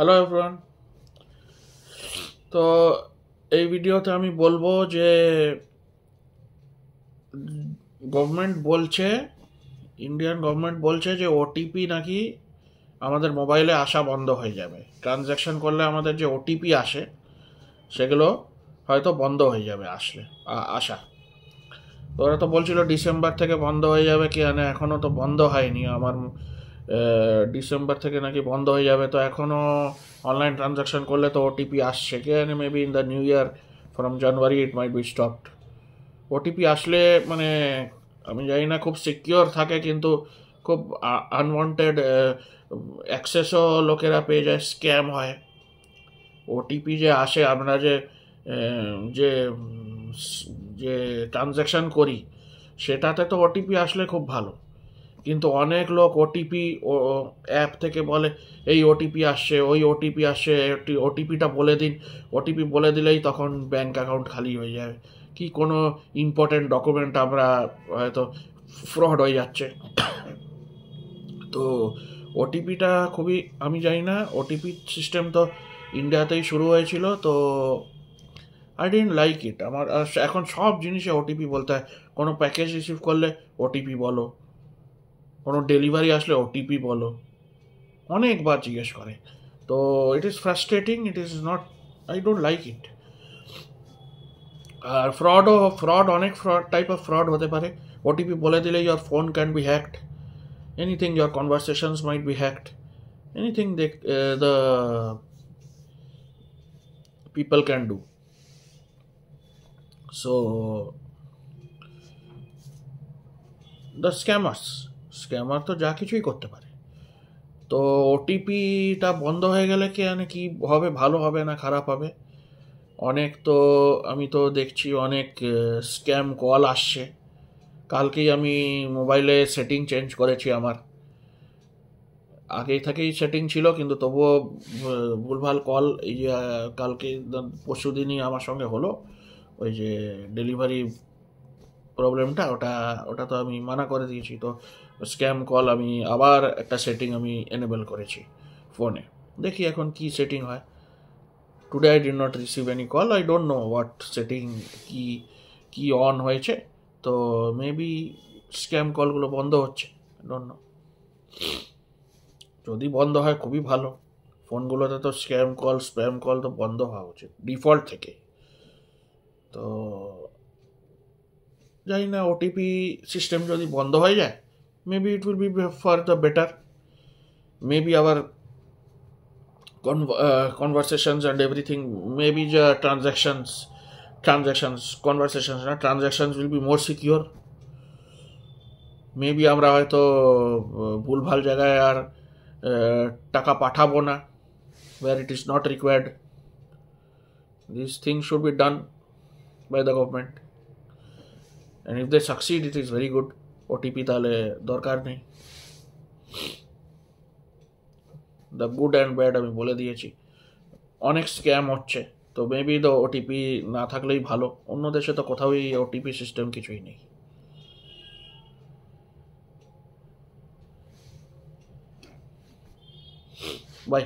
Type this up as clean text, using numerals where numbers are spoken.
Hello everyone. তো এই ভিডিওতে আমি বলবো যে গভর্নমেন্ট বলছে, ইন্ডিয়ান গভর্নমেন্ট বলছে যে ওটিপি নাকি আমাদের মোবাইলে আসা বন্ধ হয়ে যাবে। ট্রানজ্যাকশন করলে আমাদের যে ওটিপি আসে সেগুলো হয়তো বন্ধ হয়ে যাবে আসা। তো ওরা তো বলছিল ডিসেম্বর থেকে বন্ধ হয়ে যাবে, কি জানে এখনও তো বন্ধ হয়নি। আমার ডিসেম্বর থেকে নাকি বন্ধ হয়ে যাবে, তো এখনও অনলাইন ট্রানজাকশন করলে তো ওটিপি আসছে, কে জানে maybe in the new year from January it might be stopped. OTP আসলে মানে আমি জানি না খুব সিকিওর থাকে, কিন্তু খুব আনওয়ান্টেড অ্যাক্সেসও লোকেরা পেয়ে যায়, স্ক্যাম হয়। ওটিপি যে আসে, আমরা যে যে যে ট্রানজ্যাকশন করি সেটাতে তো ওটিপি আসলে খুব ভালো, কিন্তু অনেক লোক ওটিপি অ্যাপ থেকে বলে এই ওটিপি আসছে, ওই ওটিপি আসছে, ওটিপিটা বলে দিন। ওটিপি বলে দিলেই তখন ব্যাংক অ্যাকাউন্ট খালি হয়ে যাবে, কি কোনো ইম্পর্টেন্ট ডকুমেন্ট আমরা হয়তো ফ্রড হয়ে যাচ্ছে। তো ওটিপিটা খুবই, আমি জানি না, ওটিপি সিস্টেম তো ইন্ডিয়াতেই শুরু হয়েছিল, তো আই ডিডন্ট লাইক ইট। আমার এখন সব জিনিসে ওটিপি বলতে হয়। কোনো প্যাকেজ রিসিভ করলে ওটিপি বলো, কোনো ডেলিভারি আসলে ওটিপি বলো, অনেকবার জিজ্ঞেস করে। তো it is frustrating, it is not, I don't like it. আর ফ্রড অনেক টাইপ অফ ফ্রড হতে পারে। ওটিপি বলে দিলে your phone can be hacked, anything, your conversations might be hacked, anything the people can do. So the scammer তো যা কিছুই করতে পারে। তো ওটিপিটা বন্ধ হয়ে গেলে কি জানে কি হবে, ভালো হবে না খারাপ হবে। অনেক তো আমি তো দেখছি অনেক স্ক্যাম কল আসছে। কালকেই আমি মোবাইলে সেটিং চেঞ্জ করেছি আমার, আগেই থেকেই সেটিং ছিল কিন্তু তবুও ভুলভাল কল, এই যে কালকে পরশু দিনই আমার সঙ্গে হলো। ওই যে ডেলিভারি প্রবলেমটা, ওটা ওটা তো আমি মানা করে দিয়েছি। তো স্ক্যাম কল আমি আবার একটা সেটিং আমি এনেবল করেছি ফোনে, দেখি এখন কি সেটিং হয়। Today I did not receive any call, I don't know what setting কি কি অন হয়েছে। তো মেবি স্ক্যাম কলগুলো বন্ধ হচ্ছে, ডোন্ট নো। যদি বন্ধ হয় খুবই ভালো। ফোনগুলোতে তো স্প্যাম কল তো বন্ধ হওয়া উচিত ডিফল্ট থেকে। তো জানি না, ওটিপি সিস্টেম যদি বন্ধ হয়ে যায়, maybe it will be for the better. Maybe আবার conversations and everything, maybe the transactions will be more secure. Maybe আমরা হয়তো ভুলভাল জায়গায় আর টাকা পাঠাবো না, where it is not required. These things should be done by the government, and if they succeed it is very good. OTP তাহলে দরকার নেই। দ্য গুড অ্যান্ড ব্যাড আমি বলে দিয়েছি। অনেক স্ক্যাম হচ্ছে, তো মেবি তো ওটিপি না থাকলেই ভালো। অন্য দেশে তো কোথাওই ওটিপি সিস্টেম কিছুই নেই। বাই।